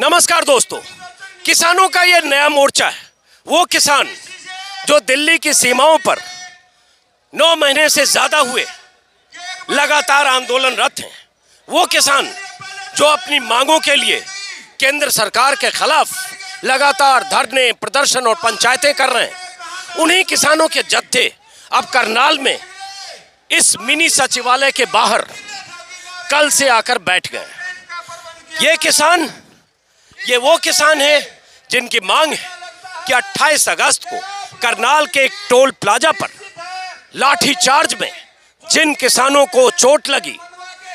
नमस्कार दोस्तों, किसानों का ये नया मोर्चा है। वो किसान जो दिल्ली की सीमाओं पर 9 महीने से ज्यादा हुए लगातार आंदोलनरत हैं, वो किसान जो अपनी मांगों के लिए केंद्र सरकार के खिलाफ लगातार धरने, प्रदर्शन और पंचायतें कर रहे हैं, उन्हीं किसानों के जत्थे अब करनाल में इस मिनी सचिवालय के बाहर कल से आकर बैठ गए। ये वो किसान है जिनकी मांग है कि 28 अगस्त को करनाल के एक टोल प्लाजा पर लाठीचार्ज में जिन किसानों को चोट लगी,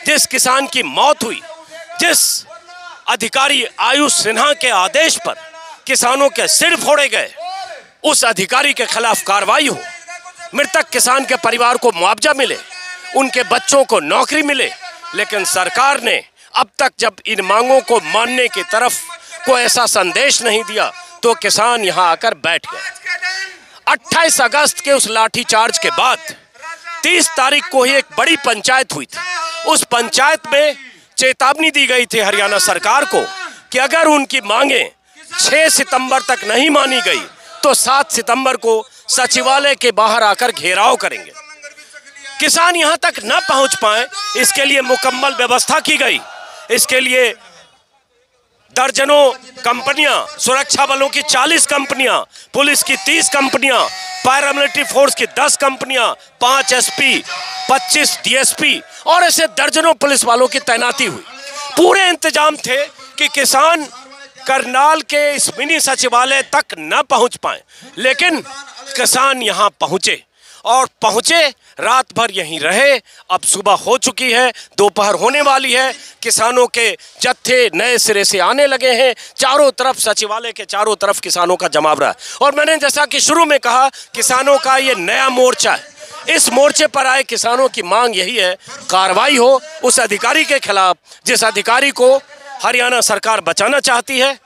जिस किसान की मौत हुई, जिस अधिकारी आयुष सिन्हा के आदेश पर किसानों के सिर फोड़े गए, उस अधिकारी के खिलाफ कार्रवाई हो, मृतक किसान के परिवार को मुआवजा मिले, उनके बच्चों को नौकरी मिले। लेकिन सरकार ने अब तक जब इन मांगों को मानने की तरफ कोई ऐसा संदेश नहीं दिया तो किसान यहां आकर बैठ गए। 28 अगस्त के उस लाठीचार्ज के बाद 30 तारीख को ही एक बड़ी पंचायत हुई थी। उस पंचायत में चेतावनी दी गई थी हरियाणा सरकार को कि अगर उनकी मांगें 6 सितंबर तक नहीं मानी गई तो 7 सितंबर को सचिवालय के बाहर आकर घेराव करेंगे। किसान यहां तक न पहुंच पाए, इसके लिए मुकम्मल व्यवस्था की गई। इसके लिए दर्जनों कंपनियां, सुरक्षा बलों की 40 कंपनियां, पुलिस की 30 कंपनियां, पैरामिलिट्री फोर्स की 10 कंपनियां, 5 एसपी, 25 डीएसपी और ऐसे दर्जनों पुलिस वालों की तैनाती हुई। पूरे इंतजाम थे कि किसान करनाल के इस मिनी सचिवालय तक न पहुंच पाए, लेकिन किसान यहां पहुंचे और रात भर यहीं रहे। अब सुबह हो चुकी है, दोपहर होने वाली है, किसानों के जत्थे नए सिरे से आने लगे हैं। चारों तरफ सचिवालय के चारों तरफ किसानों का जमावड़ा है और मैंने जैसा कि शुरू में कहा, किसानों का ये नया मोर्चा है। इस मोर्चे पर आए किसानों की मांग यही है, कार्रवाई हो उस अधिकारी के खिलाफ जिस अधिकारी को हरियाणा सरकार बचाना चाहती है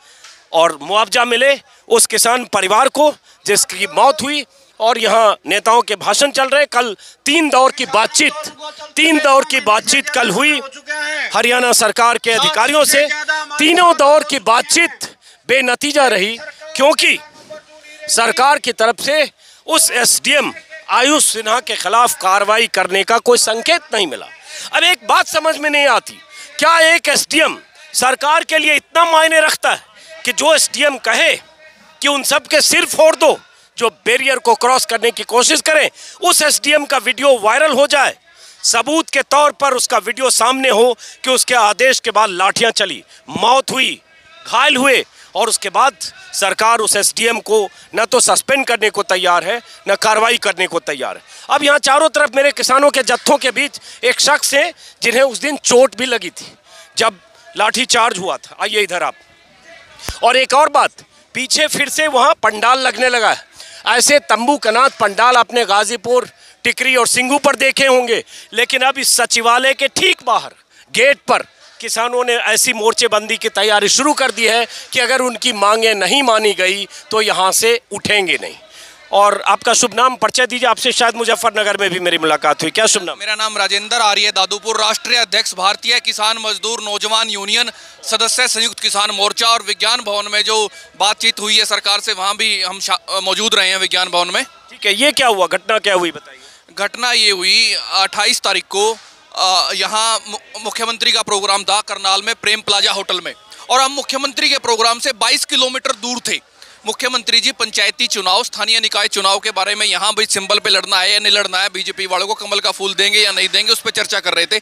और मुआवजा मिले उस किसान परिवार को जिसकी मौत हुई। और यहाँ नेताओं के भाषण चल रहे। कल 3 दौर की बातचीत कल हुई हरियाणा सरकार के अधिकारियों से। तीनों दौर की बातचीत बेनतीजा रही क्योंकि सरकार की तरफ से उस एसडीएम आयुष सिन्हा के खिलाफ कार्रवाई करने का कोई संकेत नहीं मिला। अब एक बात समझ में नहीं आती, क्या एक एसडीएम सरकार के लिए इतना मायने रखता है कि जो एसडीएम कहे कि उन सब के सिर फोड़ दो जो बैरियर को क्रॉस करने की कोशिश करें, उस एसडीएम का वीडियो वायरल हो जाए, सबूत के तौर पर उसका वीडियो सामने हो कि उसके आदेश के बाद लाठियां चली, मौत हुई, घायल हुए और उसके बाद सरकार उस एसडीएम को न तो सस्पेंड करने को तैयार है न कार्रवाई करने को तैयार है। अब यहाँ चारों तरफ मेरे किसानों के जत्थों के बीच एक शख्स है जिन्हें उस दिन चोट भी लगी थी जब लाठीचार्ज हुआ था। आइए इधर आप। और एक और बात, पीछे फिर से वहाँ पंडाल लगने लगा है। ऐसे तंबू कनात पंडाल आपने गाजीपुर, टिकरी और सिंगू पर देखे होंगे, लेकिन अब इस सचिवालय के ठीक बाहर गेट पर किसानों ने ऐसी मोर्चेबंदी की तैयारी शुरू कर दी है कि अगर उनकी मांगें नहीं मानी गई तो यहाँ से उठेंगे नहीं। और आपका शुभ नाम, परिचय दीजिए। आपसे शायद मुजफ्फरनगर में भी मेरी मुलाकात हुई। क्या शुभ नाम? मेरा नाम राजेंद्र आर्य, दादूपुर, राष्ट्रीय अध्यक्ष, भारतीय किसान मजदूर नौजवान यूनियन, सदस्य संयुक्त किसान मोर्चा। और विज्ञान भवन में जो बातचीत हुई है सरकार से, वहाँ भी हम मौजूद रहे हैं विज्ञान भवन में। ठीक है, ये क्या हुआ, घटना क्या हुई बताइए। घटना ये हुई 28 तारीख को यहाँ मुख्यमंत्री का प्रोग्राम था करनाल में प्रेम प्लाजा होटल में, और हम मुख्यमंत्री के प्रोग्राम से 22 किलोमीटर दूर थे। मुख्यमंत्री जी पंचायती चुनाव, स्थानीय निकाय चुनाव के बारे में यहाँ भी सिंबल पे लड़ना है या नहीं लड़ना है, बीजेपी वालों को कमल का फूल देंगे या नहीं देंगे, उस पर चर्चा कर रहे थे।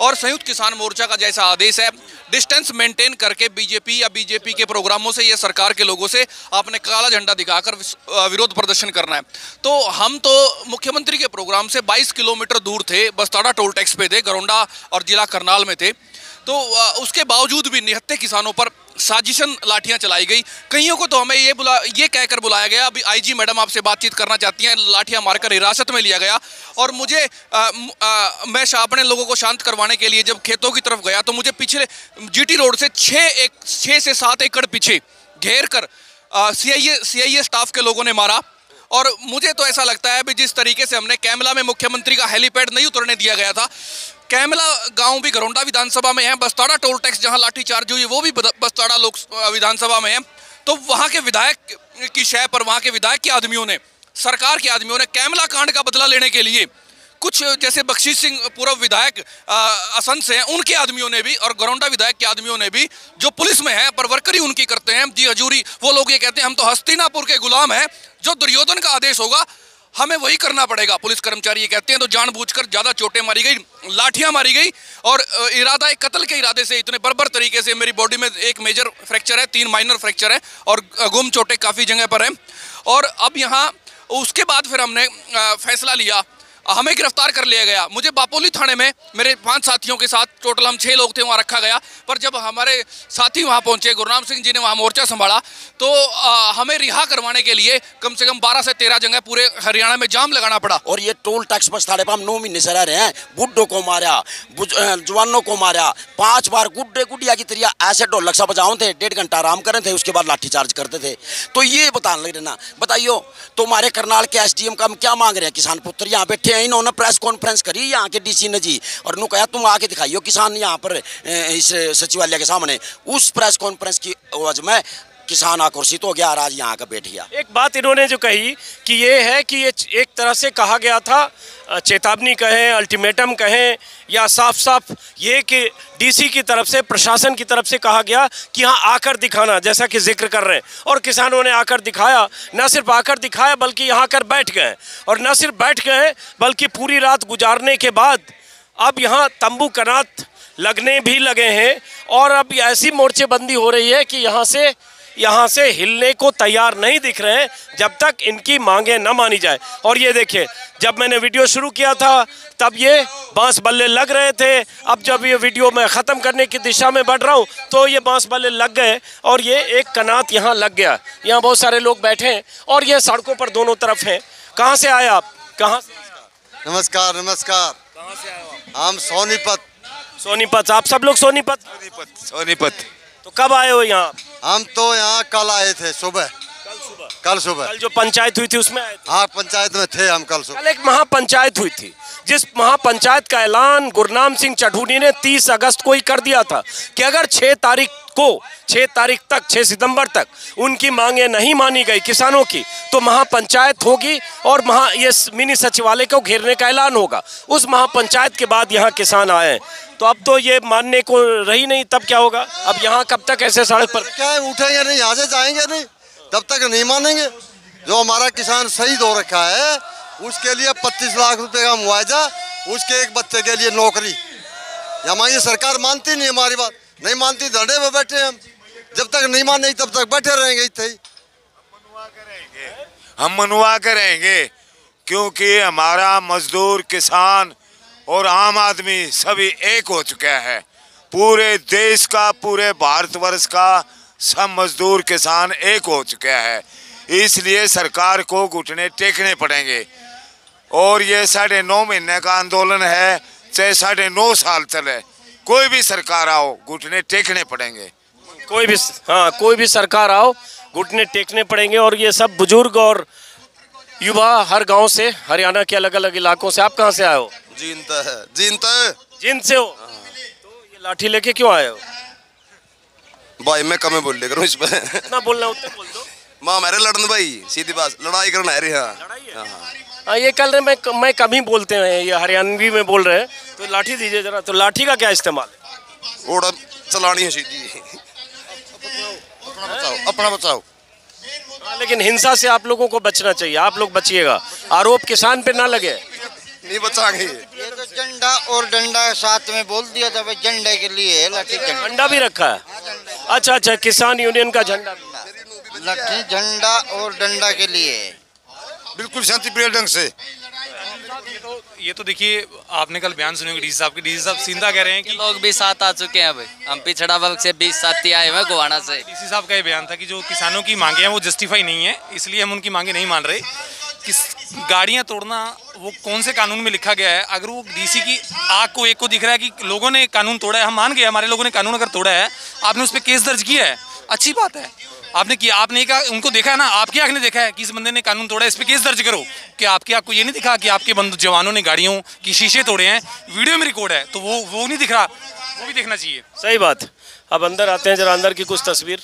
और संयुक्त किसान मोर्चा का जैसा आदेश है, डिस्टेंस मेंटेन करके बीजेपी या बीजेपी के प्रोग्रामों से या सरकार के लोगों से आपने काला झंडा दिखाकर विरोध प्रदर्शन करना है। तो हम तो मुख्यमंत्री के प्रोग्राम से 22 किलोमीटर दूर थे, बस्ताड़ा टोल टैक्स पे थे, गरौंडा और जिला करनाल में थे। तो उसके बावजूद भी निहत्थे किसानों पर साजिशन लाठियां चलाई गई। कईयों को तो हमें ये कहकर बुलाया गया, अभी आईजी मैडम आपसे बातचीत करना चाहती हैं, लाठियां मारकर हिरासत में लिया गया। और मुझे मैं अपने लोगों को शांत करवाने के लिए जब खेतों की तरफ गया तो मुझे पिछले जीटी रोड से 6 से 7 एकड़ पीछे घेर कर सीआईए स्टाफ के लोगों ने मारा। और मुझे तो ऐसा लगता है भी जिस तरीके से हमने कैमला में मुख्यमंत्री का हेलीपैड नहीं उतरने दिया गया था, कैमला गांव भी घरौंडा विधानसभा में है, बस्ताड़ा टोल टैक्स जहां लाठीचार्ज हुई वो भी बस्ताड़ा लोक विधानसभा में है। तो वहां के विधायक की शय पर वहां के विधायक के आदमियों ने, सरकार के आदमियों ने कैमला कांड का बदला लेने के लिए कुछ, जैसे बख्शी सिंह पूर्व विधायक असंध से हैं, उनके आदमियों ने भी, और घरौंडा विधायक के आदमियों ने भी, जो पुलिस में है पर वर्करी उनकी करते हैं जी हजूरी, वो लोग ये कहते हैं हम तो हस्तिनापुर के गुलाम हैं, जो दुर्योधन का आदेश होगा हमें वही करना पड़ेगा। पुलिस कर्मचारी ये कहते हैं। तो जानबूझकर ज्यादा चोटें मारी गई, लाठियां मारी गई, और इरादा कत्ल के इरादे से इतने बर्बर तरीके से मेरी बॉडी में एक मेजर फ्रैक्चर है, 3 माइनर फ्रैक्चर है, और गुम चोटें काफ़ी जगह पर हैं। और अब यहाँ उसके बाद फिर हमने फैसला लिया, हमें गिरफ्तार कर लिया गया। मुझे बापोली थाने में मेरे 5 साथियों के साथ, टोटल हम 6 लोग थे, वहाँ रखा गया। पर जब हमारे साथी वहाँ पहुँचे, गुरनाम सिंह जी ने वहाँ मोर्चा संभाला, तो हमें रिहा करवाने के लिए कम से कम 12 से 13 जगह पूरे हरियाणा में जाम लगाना पड़ा। और ये टोल टैक्स बस्ताड़े पर हम 9 महीने से रह रहे हैं। बुड्ढों को मारा, जवानों को मारा, 5 बार गुड्डे गुडिया की तरिया ऐसे ढोलक सा बजाओ थे, 1.5 घंटा आराम करे थे, उसके बाद लाठीचार्ज करते थे। तो ये बताने लग रहे ना, बताइयो तुम्हारे करनाल के SDM का हम क्या मांग रहे हैं? किसान पुत्र यहाँ बैठे हैं, इन्होंने प्रेस कॉन्फ्रेंस करी यहाँ के DC ने जी, और नु कहा तुम आके दिखाइयो किसान यहाँ पर इस सचिवालय के सामने। उस प्रेस कॉन्फ्रेंस की आवाज में किसान आक्रोशित हो गया और आज यहाँ का बैठ गया। एक बात इन्होंने जो कही कि ये है कि ये एक तरह से कहा गया था, चेतावनी कहें, अल्टीमेटम कहें, या साफ साफ ये कि DC की तरफ से, प्रशासन की तरफ से कहा गया कि यहाँ आकर दिखाना, जैसा कि जिक्र कर रहे हैं। और किसानों ने आकर दिखाया, न सिर्फ आकर दिखाया बल्कि यहाँ आकर बैठ गए, और न सिर्फ बैठ गए बल्कि पूरी रात गुजारने के बाद अब यहाँ तंबू कनात लगने भी लगे हैं। और अब ऐसी मोर्चेबंदी हो रही है कि यहाँ से हिलने को तैयार नहीं दिख रहे हैं जब तक इनकी मांगें न मानी जाए। और ये देखिए, जब मैंने वीडियो शुरू किया था तब ये बांस बल्ले लग रहे थे, अब जब ये वीडियो मैं ख़त्म करने की दिशा में बढ़ रहा हूँ तो ये बांस बल्ले लग गए और ये एक कनात यहाँ लग गया। यहाँ बहुत सारे लोग बैठे हैं और ये सड़कों पर दोनों तरफ हैं। कहाँ से आए आप? कहाँ से? नमस्कार नमस्कार। कहाँ से आए आप? हम सोनीपत। सोनीपत। आप सब लोग सोनीपत? सोनीपत। तो कब आए हो यहाँ? हम तो यहाँ कल आए थे, सुबह। कल सुबह कल जो पंचायत हुई थी उसमें आए थे? हाँ, पंचायत में थे हम कल सुबह। कल एक महापंचायत हुई थी, जिस महापंचायत का ऐलान गुरनाम सिंह चढ़ूनी ने 30 अगस्त को ही कर दिया था कि अगर 6 तारीख तक 6 सितंबर तक उनकी मांगें नहीं मानी गई किसानों की, तो महापंचायत होगी और ये मिनी सचिवालय को घेरने का ऐलान होगा। उस महापंचायत के बाद यहाँ किसान आए, तो अब तो ये मानने को रही नहीं, तब क्या होगा? अब यहाँ कब तक ऐसे सड़क पर क्या उठेंगे नहीं, यहाँ से जाएंगे नहीं, तब तक नहीं मानेंगे। जो हमारा किसान शहीद हो रखा है उसके लिए 25 लाख रुपए का मुआवजा, उसके एक बच्चे के लिए नौकरी। हमारी सरकार मानती नहीं हमारी बात, नहीं मानती, धरने में बैठे हम। जब तक नहीं मानेगी तब तक बैठे रहेंगे इतने ही। हम मनवा के रहेंगे, क्योंकि हमारा मजदूर, किसान और आम आदमी सभी एक हो चुका है। पूरे देश का, पूरे भारतवर्ष का सब मजदूर किसान एक हो चुका है। इसलिए सरकार को घुटने टेकने पड़ेंगे। और ये 9.5 महीने का आंदोलन है, चाहे 9.5 साल चले, कोई भी सरकार आओ घुटने टेकने पड़ेंगे। कोई भी सरकार आओ घुटने टेकने पड़ेंगे। और ये सब बुजुर्ग और युवा हर गांव से, हरियाणा के अलग अलग इलाकों से। आप कहाँ से आए हो? जींद से हो? तो ये लाठी लेके क्यों आए हो? भाई मैं कम बोल करूँ इस पर। इतना बोलना उतना बोल दो। माँ मेरे लड़न भाई, सीधी बात, लड़ाई करना है। हाँ, ये कल मैं कम ही बोलते हैं, ये हरियाणवी में बोल रहे हैं, तो लाठी दीजिए जरा। तो लाठी का क्या इस्तेमाल है? ओड़ा चलानी है सीधी। अपना बचाओ। लेकिन हिंसा से आप लोगों को बचना चाहिए, आप लोग बचिएगा, आरोप किसान पे ना लगे। नहीं बचाएंगे। ये तो झंडा और डंडा साथ में बोल दिया था, भाई झंडे के लिए लाठी झंडा भी रखा है। अच्छा, किसान यूनियन का झंडा, लाठी झंडा और डंडा के लिए बिल्कुल शांतिप्रिय ढंग से। ये तो देखिए, आपने कल बयान सुने डीसी साहब सीधा कह रहे हैं कि लोग भी साथ आ चुके हैं। भाई हम पिछड़ा वर्ग से 20 साथी आए हुए गोवाना से। डीसी साहब का ये बयान था कि जो किसानों की मांगे हैं वो जस्टिफाई नहीं है, इसलिए हम उनकी मांगे नहीं मान रहे। गाड़ियां तोड़ना वो कौन से कानून में लिखा गया है? अगर वो डीसी की आंख को एक को दिख रहा है कि लोगों ने कानून तोड़ा है, हम मान गए हमारे लोगों ने कानून अगर तोड़ा है, आपने उस पर केस दर्ज किया है, अच्छी बात है। आपने किया, आपने कहा, उनको देखा है ना, आपकी आंख ने देखा है कि इस बंदे ने कानून तोड़ा, इस पे केस दर्ज करो। कि आपकी आंख को ये नहीं दिखा कि आपके जवानों ने गाड़ियों की शीशे तोड़े हैं, वीडियो में रिकॉर्ड है, तो वो नहीं दिख रहा, वो भी देखना चाहिए। सही बात। अब अंदर आते हैं, जरा अंदर की कुछ तस्वीर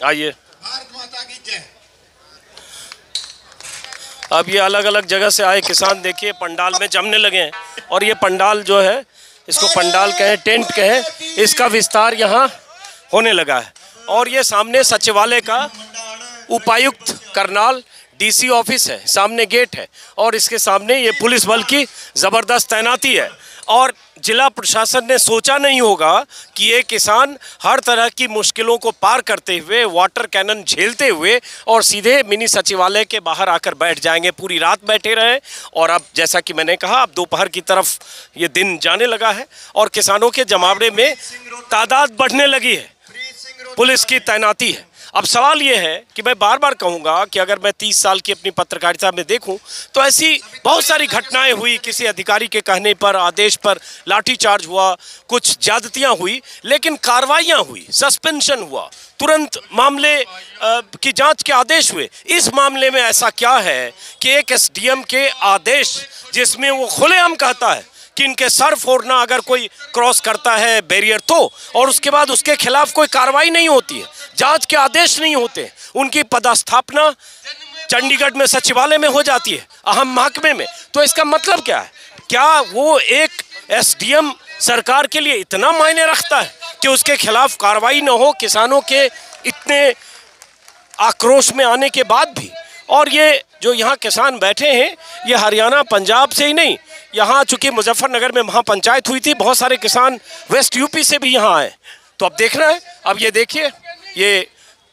आइए। अब ये अलग अलग जगह से आए किसान देखिए पंडाल में जमने लगे हैं, और ये पंडाल जो है, इसको पंडाल कहें, टेंट कहें, इसका विस्तार यहाँ होने लगा है। और ये सामने सचिवालय का उपायुक्त करनाल डीसी ऑफिस है, सामने गेट है, और इसके सामने ये पुलिस बल की ज़बरदस्त तैनाती है। और जिला प्रशासन ने सोचा नहीं होगा कि ये किसान हर तरह की मुश्किलों को पार करते हुए, वाटर कैनन झेलते हुए और सीधे मिनी सचिवालय के बाहर आकर बैठ जाएंगे, पूरी रात बैठे रहे। और अब जैसा कि मैंने कहा, अब दोपहर की तरफ ये दिन जाने लगा है और किसानों के जमावड़े में तादाद बढ़ने लगी है, पुलिस की तैनाती है। अब सवाल ये है कि मैं बार बार कहूँगा कि अगर मैं 30 साल की अपनी पत्रकारिता में देखूं तो ऐसी बहुत सारी घटनाएं हुई, किसी अधिकारी के कहने पर, आदेश पर लाठीचार्ज हुआ, कुछ ज्यादतियां हुई, लेकिन कार्रवाइयां हुई, सस्पेंशन हुआ, तुरंत मामले की जांच के आदेश हुए। इस मामले में ऐसा क्या है कि एक एसडीएम के आदेश, जिसमें वो खुलेआम कहता है कि इनके सर फोड़ना अगर कोई क्रॉस करता है बैरियर तो, और उसके बाद उसके खिलाफ कोई कार्रवाई नहीं होती है, जांच के आदेश नहीं होते, उनकी पदस्थापना चंडीगढ़ में सचिवालय में हो जाती है, अहम महकमे में। तो इसका मतलब क्या है? क्या वो एक एसडीएम सरकार के लिए इतना मायने रखता है कि उसके खिलाफ कार्रवाई न हो, किसानों के इतने आक्रोश में आने के बाद भी? और ये जो यहाँ किसान बैठे हैं, ये हरियाणा पंजाब से ही नहीं, यहाँ चूंकि मुजफ्फरनगर में महापंचायत हुई थी, बहुत सारे किसान वेस्ट यूपी से भी यहाँ आए। तो अब देखना है, अब ये देखिए, ये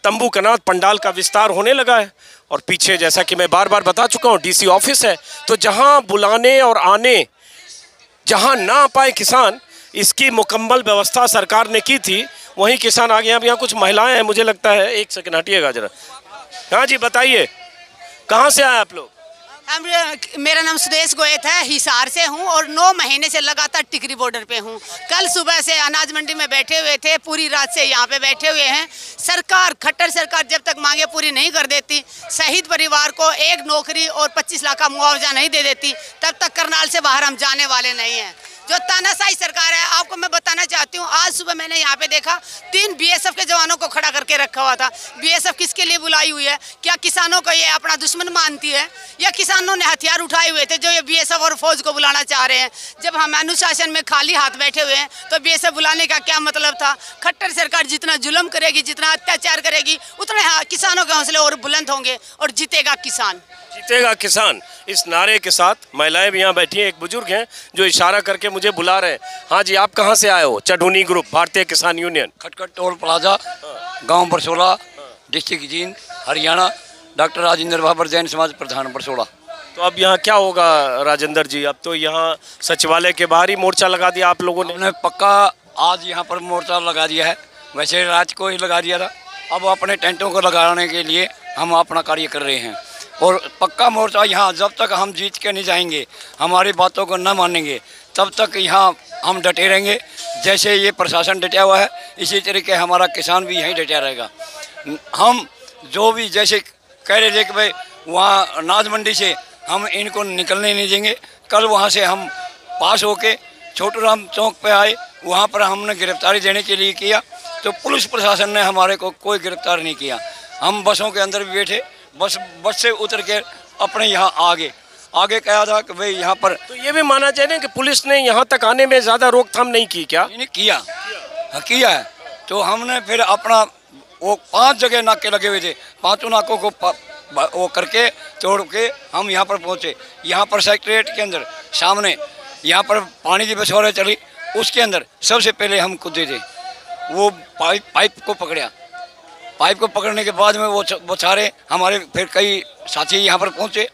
तंबू कनात पंडाल का विस्तार होने लगा है, और पीछे जैसा कि मैं बार बार बता चुका हूँ डीसी ऑफिस है। तो जहाँ बुलाने और आने, जहाँ ना पाए किसान, इसकी मुकम्मल व्यवस्था सरकार ने की थी, वहीं किसान आ गए। अब यहाँ कुछ महिलाएं हैं, मुझे लगता है, एक सेकंड हटिएगा जरा। हाँ जी बताइए, कहाँ से आए आप लोग? मेरा नाम सुदेश गोयत है, हिसार से हूँ और 9 महीने से लगातार टिकरी बॉर्डर पे हूँ। कल सुबह से अनाज मंडी में बैठे हुए थे, पूरी रात से यहाँ पे बैठे हुए हैं। सरकार, खट्टर सरकार जब तक मांगे पूरी नहीं कर देती, शहीद परिवार को 1 नौकरी और 25 लाख का मुआवजा नहीं दे देती, तब तक करनाल से बाहर हम जाने वाले नहीं हैं। जो तानाशाही सरकार है, आपको मैं बताना चाहती हूँ, आज सुबह मैंने यहाँ पे देखा 3 बीएसएफ के जवानों को खड़ा करके रखा हुआ था। बीएसएफ किसके लिए बुलाई हुई है? क्या किसानों को ये अपना दुश्मन मानती है, या किसानों ने हथियार उठाए हुए थे जो ये बीएसएफ और फौज को बुलाना चाह रहे हैं? जब हम अनुशासन में खाली हाथ बैठे हुए हैं तो बीएसएफ बुलाने का क्या मतलब था? खट्टर सरकार जितना जुल्म करेगी, जितना अत्याचार करेगी, उतने किसानों के हौसले और बुलंद होंगे और जीतेगा किसान, जीतेगा किसान। इस नारे के साथ महिलाएं भी यहाँ बैठी हैं, एक बुजुर्ग हैं जो इशारा करके मुझे बुला रहे हैं। हाँ जी, आप कहाँ से आए हो? चढ़ूनी ग्रुप, भारतीय किसान यूनियन, खटखट टोल प्लाजा, गांव बरसोला, डिस्ट्रिक्ट जींद, हरियाणा। डॉक्टर राजेंद्र बाबर, जैन समाज प्रधान बरसोला। तो अब यहाँ क्या होगा राजेंद्र जी? अब तो यहाँ सचिवालय के बाहर ही मोर्चा लगा दिया आप लोगों ने। हमने पक्का आज यहाँ पर मोर्चा लगा दिया है, वैसे रात को ही लगा दिया था। अब अपने टेंटों को लगाने के लिए हम अपना कार्य कर रहे हैं, और पक्का मोर्चा यहाँ जब तक हम जीत के नहीं जाएंगे, हमारी बातों को न मानेंगे, तब तक यहाँ हम डटे रहेंगे। जैसे ये प्रशासन डटा हुआ है, इसी तरीके हमारा किसान भी यहीं डटा रहेगा। हम जो भी जैसे कह रहे थे कि भाई वहाँ अनाज मंडी से हम इनको निकलने नहीं देंगे, कल वहाँ से हम पास होके छोटू राम चौक पे आए, वहाँ पर हमने गिरफ्तारी देने के लिए किया, तो पुलिस प्रशासन ने हमारे को कोई गिरफ्तार नहीं किया। हम बसों के अंदर भी बैठे, बस से उतर के अपने यहाँ आगे कहा था कि भाई यहाँ पर। तो ये भी माना चाहिए कि पुलिस ने यहाँ तक आने में ज़्यादा रोकथाम नहीं की क्या? नहीं किया, हाँ किया है। तो हमने फिर अपना वो 5 जगह नाके लगे हुए थे, 5 नाकों को वो करके तोड़ के हम यहाँ पर पहुँचे। यहाँ पर सेक्रेटरीट के अंदर सामने यहाँ पर पानी की बसौरें चली, उसके अंदर सबसे पहले हम कूदे थे। वो पाइप को पकड़ा, पाइप को पकड़ने के बाद में वो सारे हमारे फिर कई साथी यहाँ पर पहुँचे।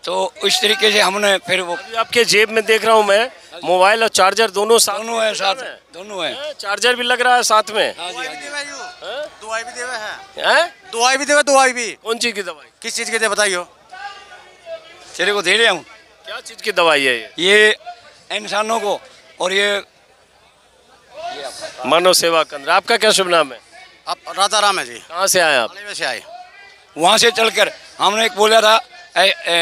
तो इस तरीके से हमने फिर वो। आपके जेब में देख रहा हूँ मैं, मोबाइल और चार्जर दोनों है साथ, दोनों है। चार्जर भी लग रहा है साथ में। दवाई भी देवे है, दवाई भी देवे, दवाई भी। कौन चीज की दवाई? किस चीज की दे बताइयो? तेरे को दे रहा हूँ। क्या चीज की दवाई है ये इंसानों को, और ये मानव सेवा केंद्र। आपका क्या शुभ नाम है? अब राजाराम है जी। कहाँ से आए आप? से आए। वहाँ से चलकर हमने एक बोला था,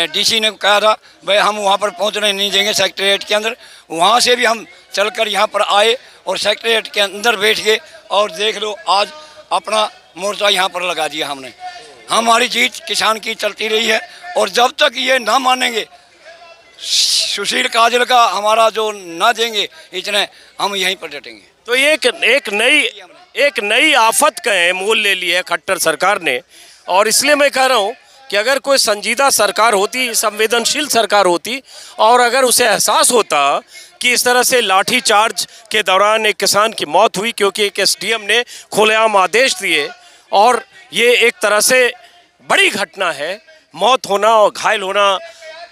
डीसी ने कहा था भाई हम वहाँ पर पहुँचने नहीं देंगे सेक्रेटरीट के अंदर। वहाँ से भी हम चलकर यहाँ पर आए और सेक्रेटरीट के अंदर बैठ गए और देख लो आज अपना मोर्चा यहाँ पर लगा दिया हमने। हमारी जीत किसान की चलती रही है और जब तक ये ना मानेंगे, सुशील काजल का हमारा जो ना देंगे इतने, हम यहीं पर डटेंगे। तो ये एक नई आफत का मोल ले लिया है खट्टर सरकार ने। और इसलिए मैं कह रहा हूँ कि अगर कोई संजीदा सरकार होती, संवेदनशील सरकार होती और अगर उसे एहसास होता कि इस तरह से लाठी चार्ज के दौरान एक किसान की मौत हुई क्योंकि एक एसडीएम ने खुलेआम आदेश दिए, और ये एक तरह से बड़ी घटना है, मौत होना और घायल होना,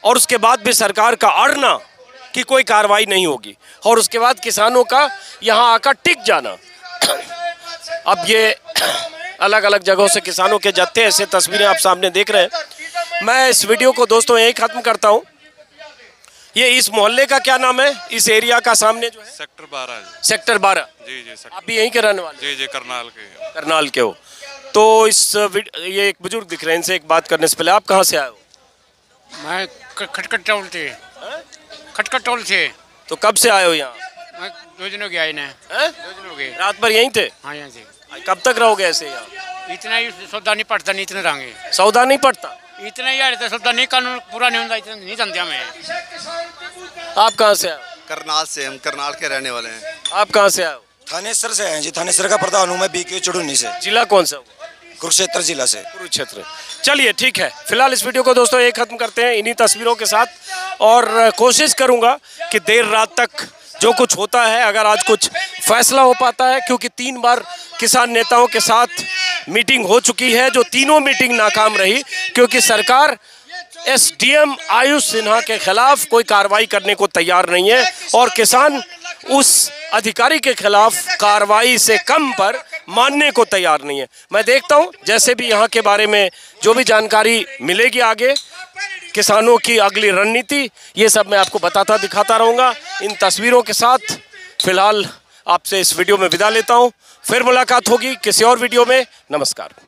और उसके बाद भी सरकार का अड़ना कि कोई कार्रवाई नहीं होगी, और उसके बाद किसानों का यहाँ आकर टिक जाना। अब ये अलग अलग जगहों से किसानों के जत्थे, ऐसे तस्वीरें आप सामने देख रहे हैं। मैं इस वीडियो को दोस्तों यही ख़त्म करता हूँ। ये इस मोहल्ले का क्या नाम है, इस एरिया का सामने जो है? Sector 12 sector 12। जी आप भी यहीं के रहने वाले? जी करनाल के हो। तो ये एक बुजुर्ग दिख रहे हैं, इनसे एक बात करने से पहले आप कहाँ से आए हो? मैं खटखट टोल से। तो कब से आए हो यहाँ? मैं 2 दिन हो गया इन्हें। 2 दिन हो गए। रात भर यहीं थे? हाँ, यहाँ से। कब तक रहोगे ऐसे यहाँ? इतना ही सौदा नहीं पड़ता, नहीं इतने रहेंगे। सौदा नहीं पड़ता? इतना ही रहता सौदा नहीं, कानून पूरा नहीं होता, इतना नहीं जानते हमें। आप कहाँ से आए? करनाल से, हम करनाल के रहने वाले हैं। आप कहाँ से आए? थानेसर से हैं जी, थानेसर का प्रधान हूँ मैं, बीके चुड़ूनी से। जिला कौन सा? कुरुक्षेत्र जिला से। कुरुक्षेत्र। चलिए ठीक है, फिलहाल इस वीडियो को दोस्तों एक खत्म करते हैं इन्हीं तस्वीरों के साथ, और कोशिश करूंगा कि देर रात तक जो कुछ होता है, अगर आज कुछ फैसला हो पाता है, क्योंकि 3 बार किसान नेताओं के साथ मीटिंग हो चुकी है, जो तीनों मीटिंग नाकाम रही क्योंकि सरकार एसडीएम आयुष सिन्हा के खिलाफ कोई कार्रवाई करने को तैयार नहीं है, और किसान उस अधिकारी के खिलाफ कार्रवाई से कम पर मानने को तैयार नहीं है। मैं देखता हूं जैसे भी यहाँ के बारे में जो भी जानकारी मिलेगी आगे, किसानों की अगली रणनीति, ये सब मैं आपको बताता दिखाता रहूँगा इन तस्वीरों के साथ। फिलहाल आपसे इस वीडियो में विदा लेता हूँ, फिर मुलाकात होगी किसी और वीडियो में। नमस्कार।